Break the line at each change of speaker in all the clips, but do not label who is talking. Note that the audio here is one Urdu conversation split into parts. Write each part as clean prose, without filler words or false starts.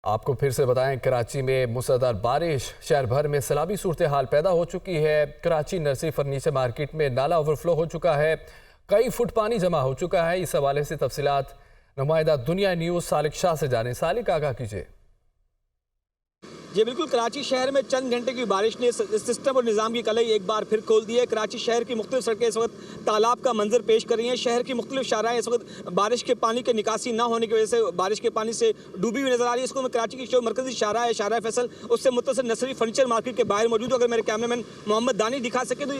آپ کو پھر سے بتائیں، کراچی میں مسلسل بارش، شہر بھر میں سیلابی صورتحال پیدا ہو چکی ہے۔ کراچی نرسری فرنیچر مارکیٹ میں نالا اوور فلو ہو چکا ہے، کئی فٹ پانی جمع ہو چکا ہے۔ اس حوالے سے تفصیلات نمائندہ دنیا نیوز سالک شاہ سے جانیں۔ سالک آگاہ کیجیے۔
جی بالکل، کراچی شہر میں چند گھنٹے کی بارش نے سسٹم اور نظام کی کلائی ایک بار پھر کھول دی ہے۔ کراچی شہر کی مختلف سڑکیں اس وقت تالاب کا منظر پیش کر رہی ہیں۔ شہر کی مختلف شاہراہیں اس وقت بارش کے پانی کے نکاسی نہ ہونے کی وجہ سے بارش کے پانی سے ڈوبی ہوئی نظر آ رہی ہے۔ اس کو میں کراچی کی جو مرکزی شاہراہ ہے، شاہراہ فیصل، اس سے متصل نرسری فرنیچر مارکیٹ کے باہر موجود ہوں۔ اگر میرے کیمرہ مین محمد دانی دکھا سکے تو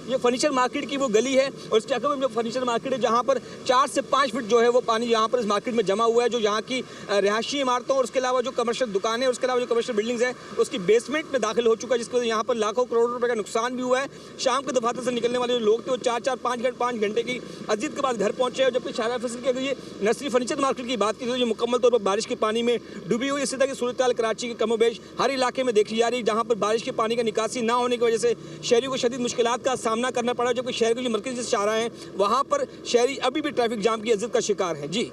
یہ فرنیچر مارکیٹ کی وہ گلی ہے اور اس کے عقب میں فرنیچر مارکیٹ ہے جہاں پر 4 سے 5 فٹ جو ہے وہ پانی یہاں پر اس مارکیٹ میں جمع ہوا ہے، جو یہاں کی رہائشی عمارتوں اور اس کے علاوہ جو کمرشل دکانیں اور اس کے علاوہ جو کمرشل بلڈنگز ہیں اس کی بیسمنٹ میں داخل ہو چکا ہے، جس کی وجہ سے یہاں پر لاکھوں کروڑ روپے کا نقصان بھی ہوا ہے۔ شام کے دفاتر سے نکلنے والے جو لوگ تھے وہ 4-5 گھنٹے کی اذیت کے بعد گھر پہنچے، اور جبکہ شاہراہ فیصل کی اگر یہ نرسری فرنیچر مارکیٹ کی بات کی تو یہ مکمل طور پر بارش کے پانی میں ڈوبی ہوئی۔ اسی طرح کی صورتحال کراچی کے کم و بیش ہر علاقے میں دیکھی جا رہی ہے، جہاں پر بارش کے پانی کا نکاسی نہ ہونے کی وجہ سے شہریوں کو شدید مشکلات کا سامنا کرنا پڑا، جبکہ شہر کے جو مرکزی شاہراہ ہیں وہاں پر شہری ابھی بھی ٹریفک جام کی اذیت کا شکار ہیں۔ جی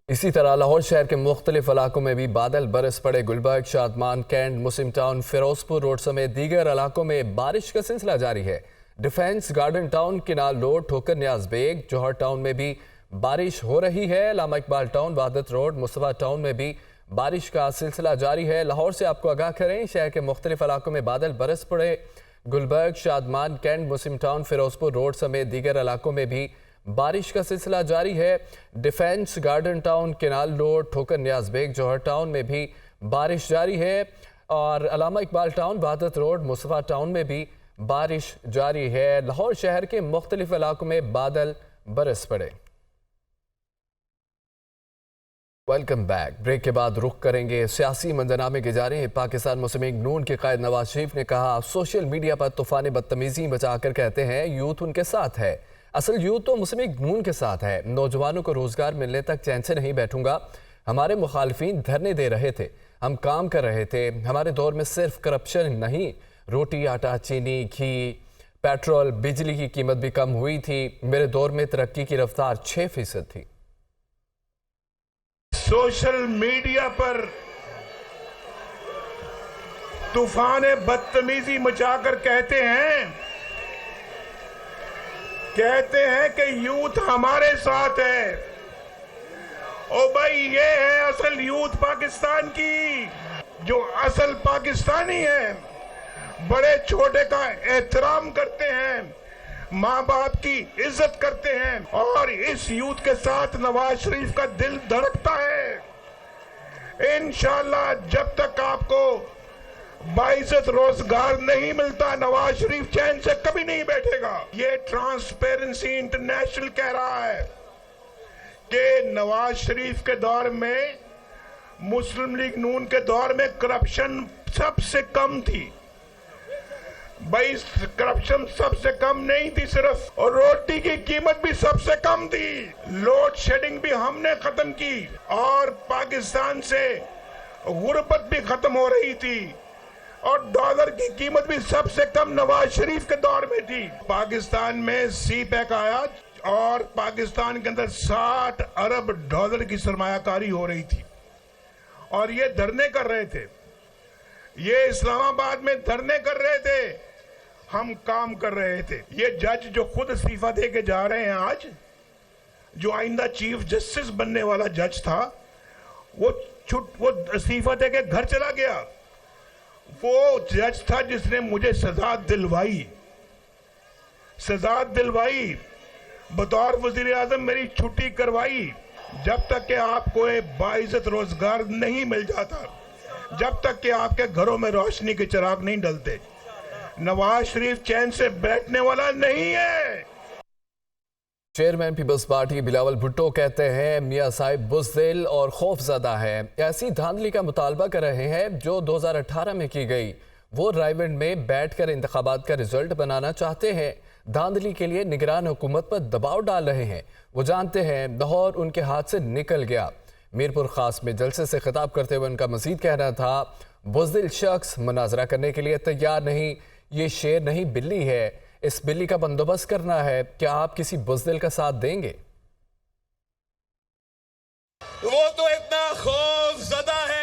اسی طرح لاہور شہر کے مختلف علاقوں میں بھی بادل برس پڑے۔ گلبرگ، شادمان، کینٹ، مسلم ٹاؤن، فیروز پور روڈ سمیت دیگر علاقوں میں بارش کا سلسلہ جاری ہے۔ Defence Garden Town, Canal Road, Thokar Niaz bag, جوہر ٹاؤن میں بھی بارش ہو رہی ہے۔ علامہ اقبال ٹاؤن، وحدت روڈ، مصطفیٰ ٹاؤن میں بھی بارش کا سلسلہ جاری ہے۔ لاہور سے آپ کو آگاہ کریں، شہر کے مختلف علاقوں میں بادل برس پڑے۔ گلبرگ، شادمان، کینٹ، مسلم ٹاؤن، فیروز پور روڈ سمیت دیگر علاقوں میں بھی بارش کا سلسلہ جاری ہے۔ Defence Garden Town, Canal Road, Thokar Niaz bag, جوہر ٹاؤن میں بھی بارش جاری ہے، اور علامہ اقبال ٹاؤن، وحدت روڈ، مصطفیٰ ٹاؤن میں بھی بارش جاری ہے۔ لاہور شہر کے مختلف علاقوں میں بادل برس پڑے۔ Welcome back. بریک کے بعد رخ کریں گے سیاسی منظرنامے کے جاری ہیں۔ پاکستان مسلم لیگ نون کے قائد نواز شریف نے کہا، سوشل میڈیا پر طوفان بدتمیزی بچا کر کہتے ہیں یوتھ ان کے ساتھ ہے، اصل یوتھ تو مسلم لیگ نون کے ساتھ ہے۔ نوجوانوں کو روزگار ملنے تک چین سے نہیں بیٹھوں گا۔ ہمارے مخالفین دھرنے دے رہے تھے، ہم کام کر رہے تھے۔ ہمارے دور میں صرف کرپشن نہیں، روٹی، آٹا، چینی، گھی، پیٹرول، بجلی کی قیمت بھی کم ہوئی تھی۔ میرے دور میں ترقی کی رفتار 6% تھی۔
سوشل میڈیا پر طوفان بدتمیزی مچا کر کہتے ہیں کہ یوتھ ہمارے ساتھ ہے۔ او بھائی، یہ ہے اصل یوتھ پاکستان کی، جو اصل پاکستانی ہے، بڑے چھوٹے کا احترام کرتے ہیں، ماں باپ کی عزت کرتے ہیں، اور اس یوتھ کے ساتھ نواز شریف کا دل دھڑکتا ہے۔ انشاءاللہ جب تک آپ کو باعزت روزگار نہیں ملتا، نواز شریف چین سے کبھی نہیں بیٹھے گا۔ یہ ٹرانسپیرنسی انٹرنیشنل کہہ رہا ہے کہ نواز شریف کے دور میں، مسلم لیگ نون کے دور میں کرپشن سب سے کم تھی۔ بھائی، کرپشن سب سے کم نہیں تھی صرف، اور روٹی کی قیمت بھی سب سے کم تھی۔ لوڈ شیڈنگ بھی ہم نے ختم کی، اور پاکستان سے غربت بھی ختم ہو رہی تھی، اور ڈالر کی قیمت بھی سب سے کم نواز شریف کے دور میں تھی۔ پاکستان میں سی پیک آیا اور پاکستان کے اندر 60 ارب ڈالر کی سرمایہ کاری ہو رہی تھی، اور یہ دھرنے کر رہے تھے، یہ اسلام آباد میں دھرنے کر رہے تھے، ہم کام کر رہے تھے۔ یہ جج جو خود استعفیٰ دے کے جا رہے ہیں آج، جو آئندہ چیف جسٹس بننے والا جج تھا، وہ استعفیٰ دے کے گھر چلا گیا۔ وہ جج تھا جس نے مجھے سزا دلوائی، بطور وزیر اعظم میری چھٹی کروائی۔ جب تک کہ آپ کو باعزت روزگار نہیں مل جاتا، جب تک کہ آپ کے گھروں میں روشنی کے چراغ نہیں ڈلتے، نواز شریف چین سے بیٹھنے والا نہیں ہے۔
Chairman Peoples Party Bilawal Bhutto کہتے ہیں میاں صاحب بزدل اور خوف زدہ ہے، ایسی دھاندلی کا مطالبہ کر رہے ہیں جو 2018 میں کی گئی۔ وہ رائیونڈ میں بیٹھ کر انتخابات کا رزلٹ بنانا چاہتے ہیں، دھاندلی کے لیے نگران حکومت پر دباؤ ڈال رہے ہیں۔ وہ جانتے ہیں لاہور ان کے ہاتھ سے نکل گیا۔ میرپور خاص میں جلسے سے خطاب کرتے ہوئے ان کا مزید کہنا تھا، بزدل شخص مناظرہ کرنے کے لیے تیار نہیں، یہ شیر نہیں بلی ہے، اس بلی کا بندوبست کرنا ہے۔ کیا آپ کسی بزدل کا ساتھ دیں گے؟
وہ تو اتنا خوف زدہ ہے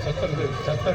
70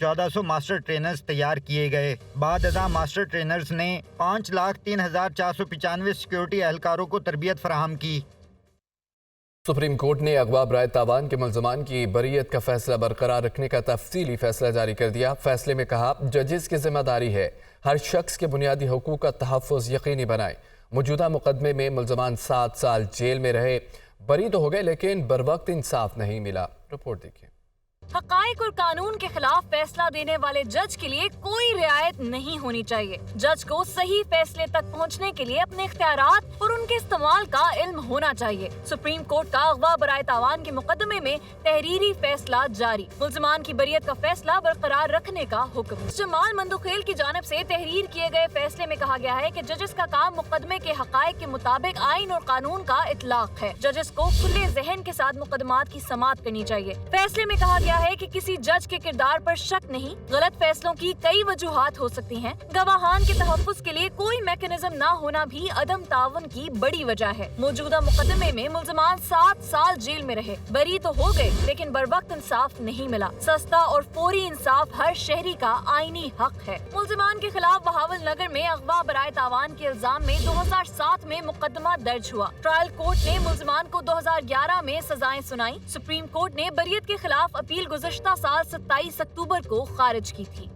1400 ماسٹر ٹرینرز تیار کیے گئے۔ بعد ازاں ماسٹر ٹرینرز نے 5,03,495 سیکیورٹی اہلکاروں کو تربیت فراہم کی۔
سپریم کورٹ نے اغوا برائے تاوان کے ملزمان کی بریت کا فیصلہ برقرار رکھنے کا تفصیلی فیصلہ جاری کر دیا۔ فیصلے میں کہا ججز کی ذمہ داری ہے ہر شخص کے بنیادی حقوق کا تحفظ یقینی بنائے۔ موجودہ مقدمے میں ملزمان 7 سال جیل میں رہے، بری تو ہو گئے لیکن بروقت انصاف نہیں ملا۔ رپورٹ دیکھیں۔
حقائق اور قانون کے خلاف فیصلہ دینے والے جج کے لیے کوئی رعایت نہیں ہونی چاہیے۔ جج کو صحیح فیصلے تک پہنچنے کے لیے اپنے اختیارات اور ان کے استعمال کا علم ہونا چاہیے۔ سپریم کورٹ کا اغوا برائے تاوان کے مقدمے میں تحریری فیصلہ جاری، ملزمان کی بریت کا فیصلہ برقرار رکھنے کا حکم۔ جمال مندوخیل کی جانب سے تحریر کیے گئے فیصلے میں کہا گیا ہے کہ ججز کا کام مقدمے کے حقائق کے مطابق آئین اور قانون کا اطلاق ہے۔ ججز کو کھلے ذہن کے ساتھ مقدمات کی سماعت کرنی چاہیے۔ فیصلے میں کہا گیا ہے کہ کسی جج کے کردار پر شک نہیں، غلط فیصلوں کی کئی وجوہات ہو سکتی ہیں۔ گواہان کے تحفظ کے لیے کوئی میکانزم نہ ہونا بھی عدم تعاون کی بڑی وجہ ہے۔ موجودہ مقدمے میں ملزمان 7 سال جیل میں رہے، بری تو ہو گئے لیکن بروقت انصاف نہیں ملا۔ سستا اور فوری انصاف ہر شہری کا آئینی حق ہے۔ ملزمان کے خلاف بہاول نگر میں اغوا برائے تاوان کے الزام میں 2007 میں مقدمہ درج ہوا۔ ٹرائل کورٹ نے ملزمان کو 2011 میں سزائیں سنائیں۔ سپریم کورٹ نے بریت کے خلاف اپیل گزشتہ سال 27 اکتوبر کو خارج کی تھی۔